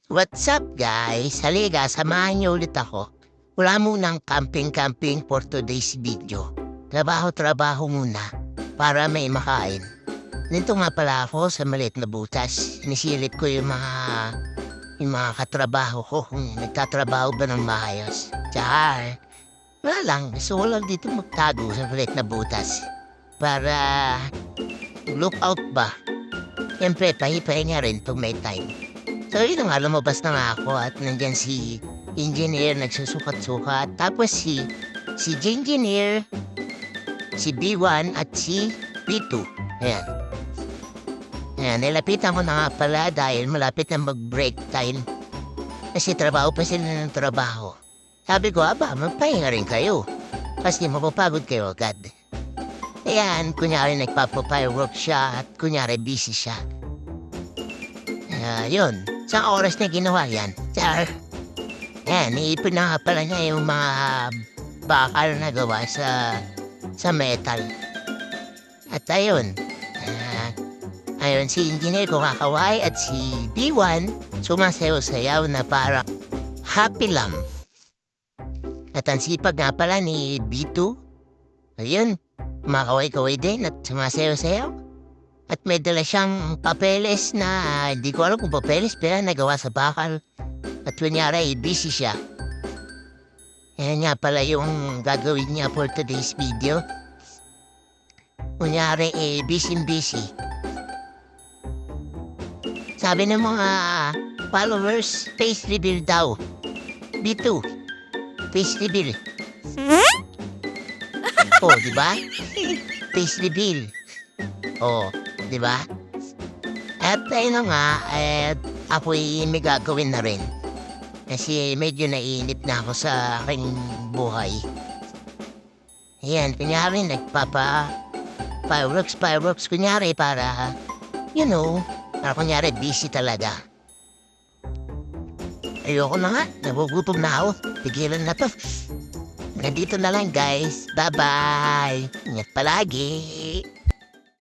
What's up guys? Halika, samahan niyo ulit ako. Wala munang camping-camping for today's video. Trabaho-trabaho muna para may makain. Nito nga pala ako sa maliit na butas. Inisilip ko yung mga katrabaho ko kung nagtatrabaho ba ng maayos. Tsaka, wala lang. Gusto ko lang dito magtago sa maliit na butas. Para look out ba? Siyempre, pahipahinga rin pag may time. So yun nga, lumabas na nga ako at nandyan si engineer nagsusukat-sukat. Tapos si engineer, si B1 at si B2. Ayan. Ayan, nilapitan ko na nga pala dahil malapit na mag-break time. Kasi trabaho pa sila ng trabaho. Sabi ko, magpahinga rin kayo. Kasi mapapagod kayo agad. Ayan, kunyari nagpapafirework siya at kunyari busy siya. Yun. Sa oras na ginawa yan. Char. Yan, iipin na nga pala niya yung mga bakal na gawa sa metal. At ayun. Ayun, si engineer ko kakaway at si B1 sumasayaw-sayaw na parang happy lamb. At ang sipag nga pala ni B2. Ayun, makaway-kaway din at sumasayaw-sayaw. At may dala siyang papeles na hindi ko alam kung papeles pero nagawa sa bakal. At kunyari, busy siya. Yan nga pala yung gagawin niya for today's video. Kunyari, busy. Sabi ng mga followers, face reveal daw. B2, face reveal. Oh, di ba? Face reveal. Oh, di ba? At ayun nga, ako'y may gagawin na rin. Kasi medyo naiinip na ako sa aking buhay. Ayan, kunyari fireworks, kunyari para, para kunyari busy talaga. Ayoko na nga, nagugutom na ako. Tigilan na to. Nandito na lang guys. Bye-bye. Ingat palagi.